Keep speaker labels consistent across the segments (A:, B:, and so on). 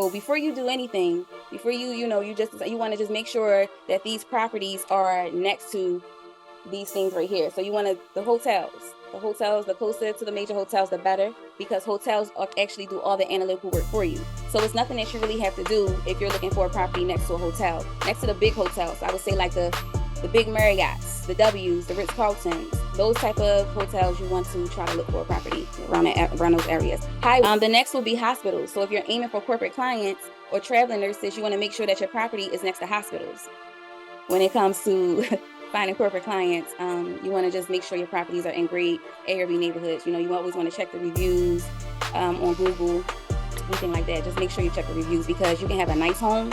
A: So before you do anything, before you want to just make sure that these properties are next to these things right here. So you want the hotels, the closer to the major hotels, the better, because hotels actually do all the analytical work for you. So it's nothing that you really have to do if you're looking for a property next to a hotel, next to the big hotels. I would say like the big Marriotts, the W's, the Ritz-Carltons, those type of hotels you want to try to look for a property around those areas. The next will be hospitals. So if you're aiming for corporate clients or traveling nurses, you want to make sure that your property is next to hospitals. When it comes to finding corporate clients, you want to just make sure your properties are in great A or B neighborhoods. You always want to check the reviews on Google, anything like that. Just make sure you check the reviews, because you can have a nice home.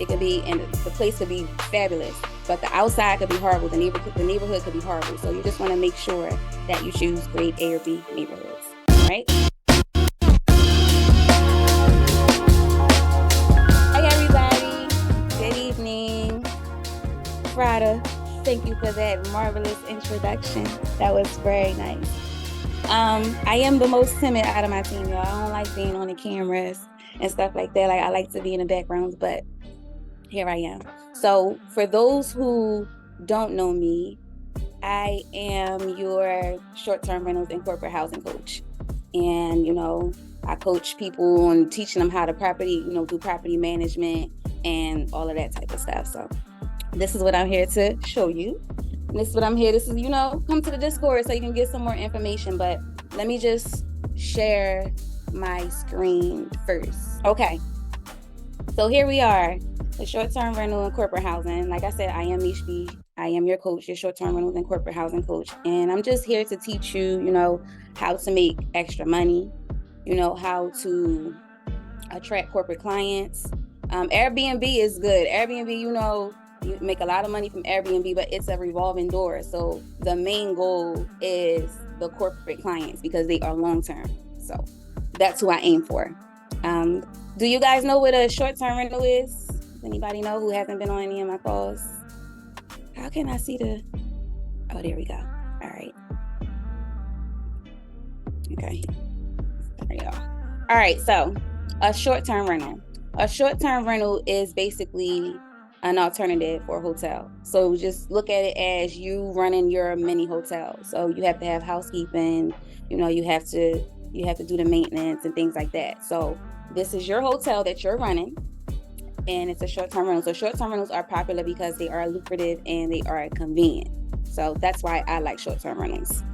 A: It could be, and the place could be fabulous, but the outside could be horrible. The neighborhood could be horrible. So you just want to make sure that you choose great A or B neighborhoods, right? Hi, everybody. Good evening. Prada, thank you for that marvelous introduction. That was very nice. I am the most timid out of my team, y'all. I don't like being on the cameras and stuff like that. Like, I like to be in the background, but here I am. So for those who don't know me, I am your short-term rentals and corporate housing coach. And, I coach people on teaching them how to do property management and all of that type of stuff. So this is what I'm here to show you. And this is what I'm here. This is, come to the Discord so you can get some more information. But let me just share my screen first. Okay. So here we are, the short-term rental and corporate housing. Like I said, I am Mish B. I am your coach, your short-term rentals and corporate housing coach. And I'm just here to teach you, how to make extra money, how to attract corporate clients. Airbnb is good. Airbnb, you make a lot of money from Airbnb, but it's a revolving door. So the main goal is the corporate clients, because they are long-term. So that's who I aim for. Do you guys know what a short-term rental is? Does anybody know who hasn't been on any of my calls? How can I see oh, there we go. All right. Okay. There you go. All right. So a short-term rental. A short-term rental is basically an alternative for a hotel. So just look at it as you running your mini hotel. So you have to have housekeeping, you have to do the maintenance and things like that. So this is your hotel that you're running, and it's a short-term rental. So short-term rentals are popular because they are lucrative and they are convenient. So that's why I like short-term rentals.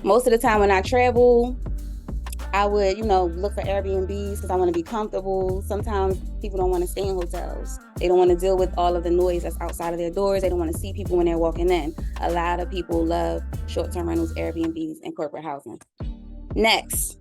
A: Most of the time when I travel, I would, look for Airbnbs because I want to be comfortable. Sometimes people don't want to stay in hotels. They don't want to deal with all of the noise that's outside of their doors. They don't want to see people when they're walking in. A lot of people love short-term rentals, Airbnbs, and corporate housing. Next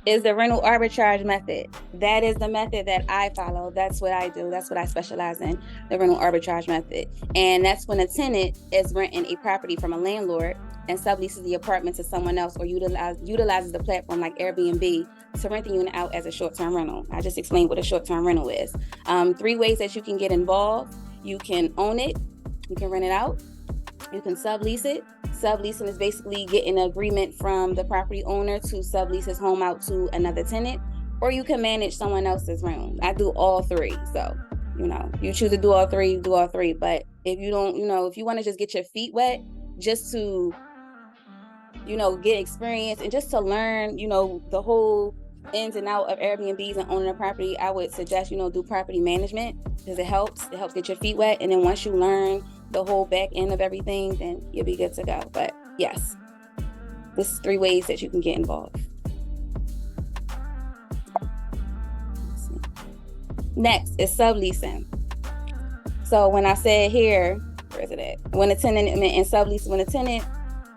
A: is the rental arbitrage method. That is the method that I follow. That's what I do. That's what I specialize in, the rental arbitrage method. And that's when a tenant is renting a property from a landlord and subleases the apartment to someone else, or utilizes the platform like Airbnb to rent the unit out as a short-term rental. I just explained what a short-term rental is. 3 ways that you can get involved. You can own it. You can rent it out. You can sublease it. Subleasing is basically getting an agreement from the property owner to sublease his home out to another tenant, or you can manage someone else's room. I do all 3. So, you choose to do all 3, do all 3. But if you don't, if you want to just get your feet wet, just to, get experience and just to learn, the whole ins and out of Airbnbs and owning a property, I would suggest, do property management, because it helps get your feet wet. And then once you learn the whole back end of everything, then you'll be good to go. But yes, this is 3 ways that you can get involved. Next is subleasing. So when I said here, where is it at? When a tenant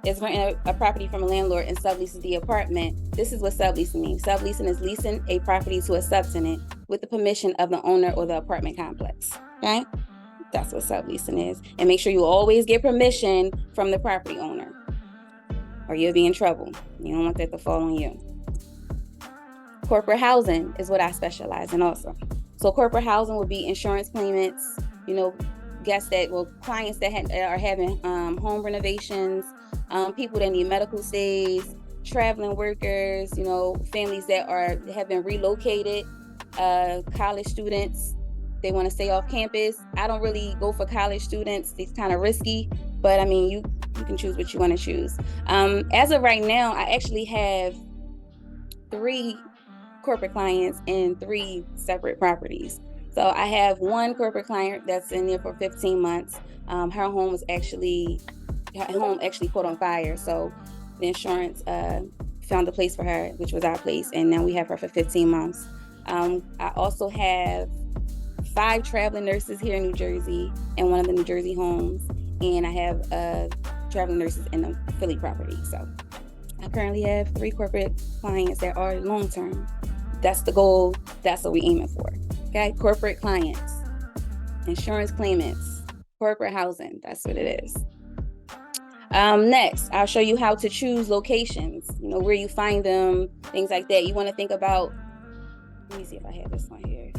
A: is renting a property from a landlord and subleases the apartment, this is what subleasing means. Subleasing is leasing a property to a subtenant with the permission of the owner or the apartment complex. Okay? That's what subleasing is. And make sure you always get permission from the property owner, or you'll be in trouble. You don't want that to fall on you. Corporate housing is what I specialize in also. So corporate housing would be insurance claimants, clients that are having home renovations, people that need medical stays, traveling workers, families that have been relocated, college students, they want to stay off campus. I don't really go for college students. It's kind of risky, but I mean, you can choose what you want to choose. As of right now, I actually have 3 corporate clients in 3 separate properties. So I have one corporate client that's in there for 15 months. Her home actually caught on fire. So the insurance found a place for her, which was our place. And now we have her for 15 months. I also have 5 traveling nurses here in New Jersey and one of the New Jersey homes. And I have traveling nurses in the Philly property. So I currently have 3 corporate clients that are long-term. That's the goal. That's what we're aiming for. Okay, corporate clients, insurance claimants, corporate housing. That's what it is. Next, I'll show you how to choose locations, where you find them, things like that. You want to think about, let me see if I have this one here.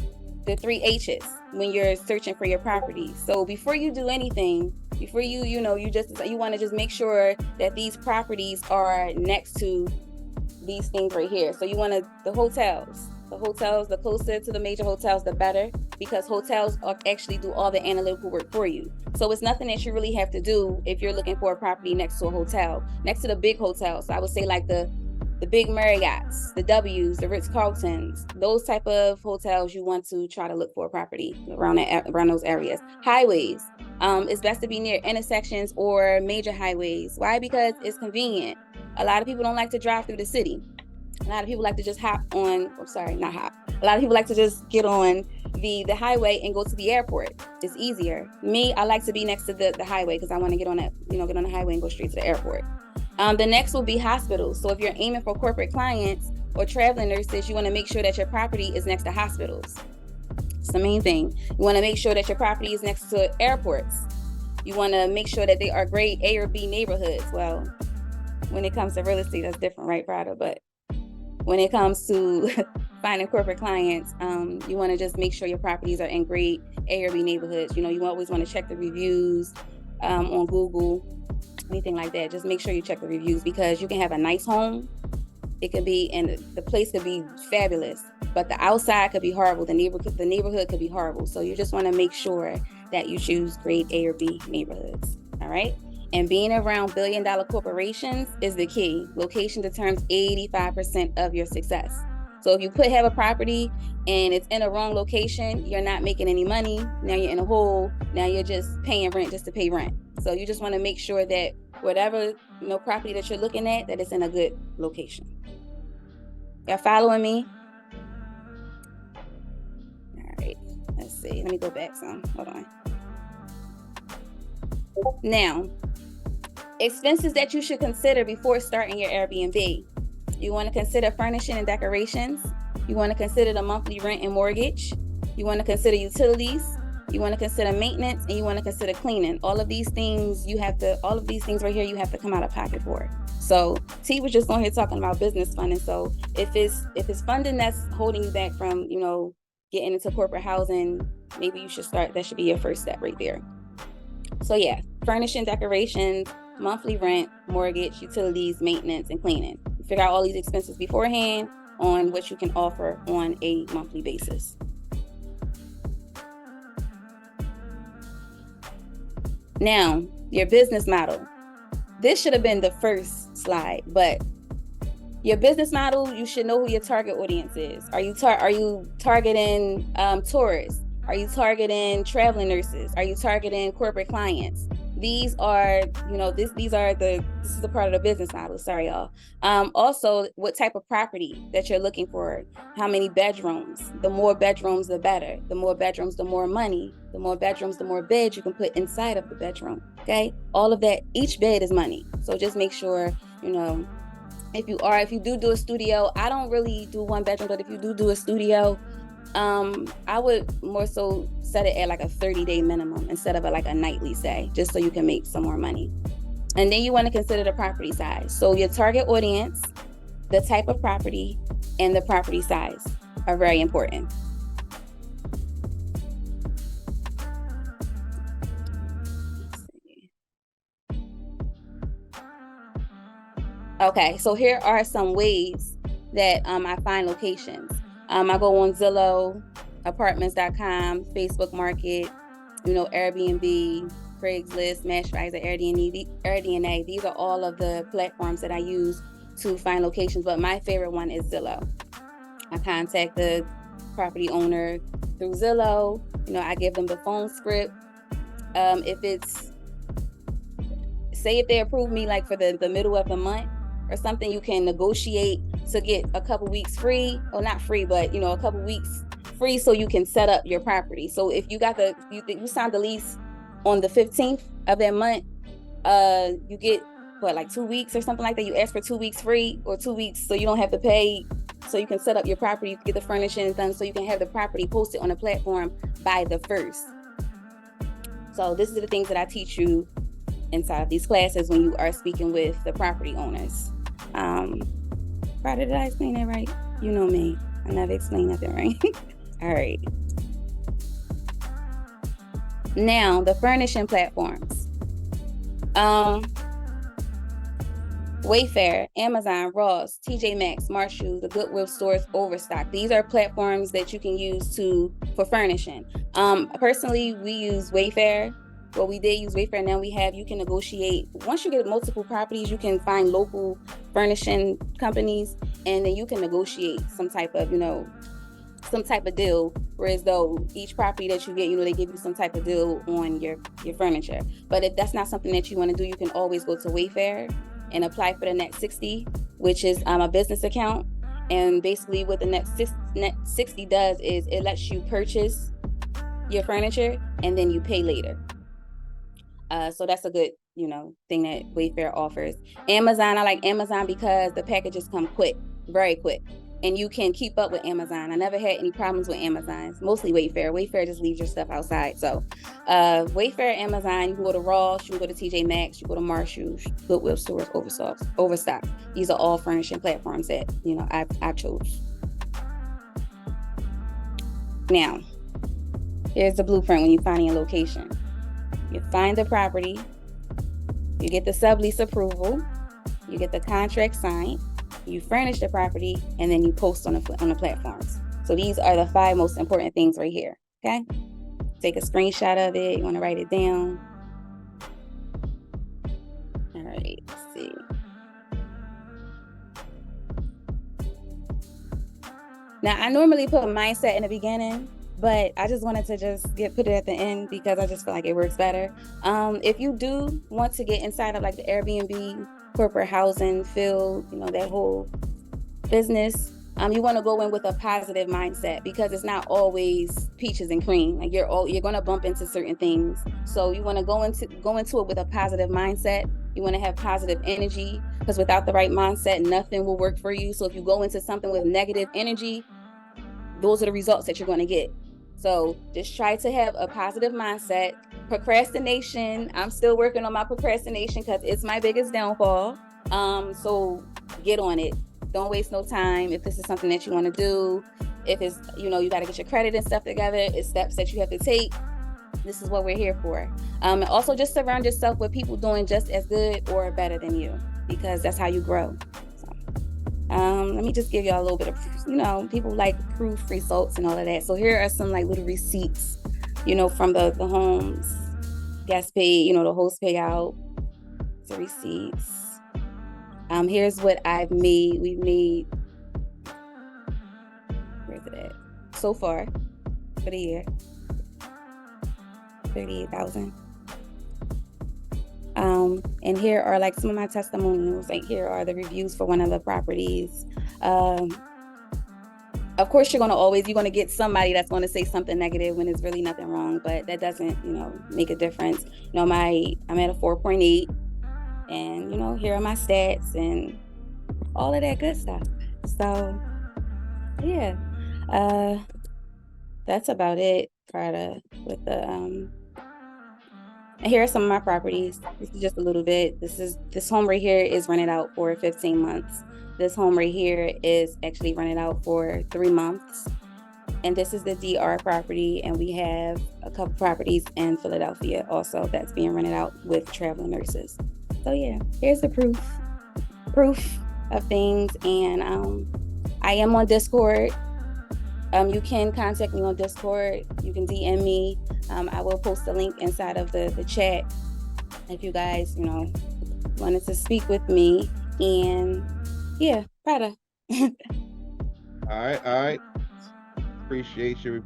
A: The 3 H's when you're searching for your property. So before you do anything, before you want to just make sure that these properties are next to these things right here. So you want the hotels, the closer to the major hotels, the better, because hotels actually do all the analytical work for you. So it's nothing that you really have to do if you're looking for a property next to a hotel, next to the big hotels. So I would say like the big Marriotts, the W's, the Ritz-Carltons, those type of hotels, you want to try to look for a property around those areas. Highways, it's best to be near intersections or major highways. Why? Because it's convenient. A lot of people don't like to drive through the city. A lot of people like to just A lot of people like to just get on the highway and go to the airport. It's easier. Me, I like to be next to the highway because I want to get on the highway and go straight to the airport. The next will be hospitals. So if you're aiming for corporate clients or traveling nurses, you want to make sure that your property is next to hospitals. It's the main thing. You want to make sure that your property is next to airports. You want to make sure that they are great A or B neighborhoods. Well, when it comes to real estate, that's different, right, Prada? But when it comes to finding corporate clients, you want to just make sure your properties are in great A or B neighborhoods. You always want to check the reviews on Google, anything like that. Just make sure you check the reviews, because you can have a nice home. It could be, and the place could be fabulous, but the outside could be horrible. The neighborhood could be horrible. So you just want to make sure that you choose great A or B neighborhoods. All right. And being around billion-dollar corporations is the key. Location determines 85% of your success. So if you have a property and it's in a wrong location, you're not making any money. Now you're in a hole. Now you're just paying rent just to pay rent. So you just want to make sure that whatever property that you're looking at, that it's in a good location. Y'all following me? All right. Let's see. Let me go back some. Hold on. Now, expenses that you should consider before starting your Airbnb. You want to consider furnishing and decorations. You want to consider the monthly rent and mortgage. You want to consider utilities. You want to consider maintenance, and you want to consider cleaning. All of these things right here, you have to come out of pocket for. So T was just on here talking about business funding. So if it's funding that's holding you back from, getting into corporate housing, maybe you should start. That should be your first step right there. So yeah, furnishing, decorations, monthly rent, mortgage, utilities, maintenance, and cleaning. Figure out all these expenses beforehand on what you can offer on a monthly basis. Now, your business model. This should have been the first slide, but your business model, you should know who your target audience is. Are you targeting tourists? Are you targeting traveling nurses? Are you targeting corporate clients? These are, this is the part of the business model. Sorry, y'all. Also, what type of property that you're looking for? How many bedrooms? The more bedrooms, the better. The more bedrooms, the more money. The more bedrooms, the more beds you can put inside of the bedroom. Okay, all of that. Each bed is money. So just make sure, if you do a studio. I don't really do 1 bedroom, but if you do a studio, I would more so set it at like a 30-day minimum instead of a nightly stay, just so you can make some more money. And then you want to consider the property size. So your target audience, the type of property, and the property size are very important. Okay, so here are some ways that I find locations. I go on Zillow, apartments.com, Facebook Market, Airbnb, Craigslist, Mashvisor, Airbnb. These are all of the platforms that I use to find locations, but my favorite one is Zillow. I contact the property owner through Zillow. I give them the phone script. If they approve me like for the middle of the month or something, you can negotiate to get a couple weeks free, or not free, but a couple weeks free so you can set up your property. So if you got you signed the lease on the 15th of that month, you get like 2 weeks or something like that. You ask for 2 weeks free, or 2 weeks so you don't have to pay, so you can set up your property, get the furnishings done, so you can have the property posted on the platform by the 1st. So this is the things that I teach you inside of these classes when you are speaking with the property owners. Prada, did I explain that right? You know me, I never explain nothing right. All right. Now the furnishing platforms. Wayfair, Amazon, Ross, TJ Maxx, Marshalls, the Goodwill stores, Overstock. These are platforms that you can use for furnishing. Personally, we use Wayfair. Well, we did use Wayfair. Now you can negotiate. Once you get multiple properties, you can find local furnishing companies, and then you can negotiate some type of deal. Whereas though each property that you get, they give you some type of deal on your furniture. But if that's not something that you want to do, you can always go to Wayfair and apply for the Net 60, which is a business account. And basically what the Net 60 does is it lets you purchase your furniture and then you pay later. So that's a good, thing that Wayfair offers. Amazon, I like Amazon because the packages come quick, very quick. And you can keep up with Amazon. I never had any problems with Amazon. It's mostly Wayfair. Wayfair just leaves your stuff outside. So Wayfair, Amazon, you can go to Ross, you can go to TJ Maxx, you go to Marshalls, Goodwill stores, Overstock. These are all furnishing platforms that, I chose. Now, here's the blueprint when you find a location. You find the property, you get the sublease approval, you get the contract signed, you furnish the property, and then you post on the platforms. So these are the 5 most important things right here, okay? Take a screenshot of it. You want to write it down. All right, let's see. Now, I normally put mindset in the beginning, but I just wanted to put it at the end because I just feel like it works better. If you do want to get inside of like the Airbnb, corporate housing field, that whole business, you want to go in with a positive mindset because it's not always peaches and cream. Like you're going to bump into certain things. So you want to go into it with a positive mindset. You want to have positive energy because without the right mindset, nothing will work for you. So if you go into something with negative energy, those are the results that you're going to get. So just try to have a positive mindset. Procrastination, I'm still working on my procrastination because it's my biggest downfall. So get on it. Don't waste no time. If this is something that you want to do, if it's, you got to get your credit and stuff together, it's steps that you have to take. This is what we're here for. And also just surround yourself with people doing just as good or better than you, because that's how you grow. Let me just give y'all a little bit of, people like proof results and all of that. So here are some like little receipts, from the homes, guest paid, the host payout, the receipts. Here's what we've made, where's it at? So far for the year, 38,000. And here are like some of my testimonials. Like here are the reviews for one of the properties. Of course, you're going to get somebody that's going to say something negative when there's really nothing wrong, but that doesn't, make a difference. I'm at a 4.8 and, here are my stats and all of that good stuff. So yeah, that's about it, Prada, with the, and here are some of my properties. This is just a little bit. This home right here is rented out for 15 months. This home right here is actually rented out for 3 months. And this is the DR property. And we have a couple properties in Philadelphia also that's being rented out with traveling nurses. So yeah, here's the proof of things. And I am on Discord. You can contact me on Discord. You can DM me. I will post a link inside of the chat if you guys, wanted to speak with me. And yeah, Prada.
B: All right. Appreciate you.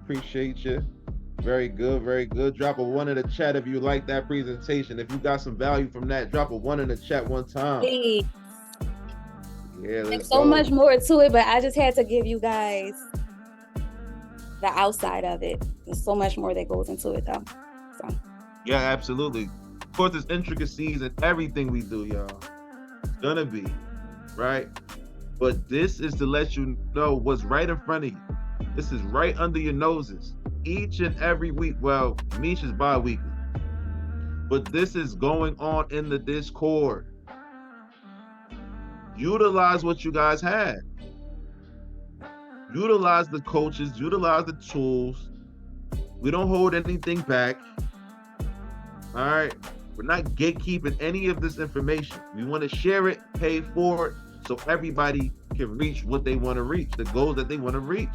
B: Very good, very good. Drop a 1 in the chat if you like that presentation. If you got some value from that, drop a 1 in the chat one time.
A: Hey.
B: Yeah,
A: There's so much more to it, but I just had to give you guys the outside of it. There's so much more that goes into it, though. So.
B: Yeah, absolutely. Of course, there's intricacies in everything we do, y'all. It's gonna be, right? But this is to let you know what's right in front of you. This is right under your noses. Each and every week. Well, Mish is bi-weekly. But this is going on in the Discord. Utilize what you guys had. Utilize the coaches, utilize the tools. We don't hold anything back. All right. We're not gatekeeping any of this information. We want to share it, pay for it, so everybody can reach what they want to reach, the goals that they want to reach.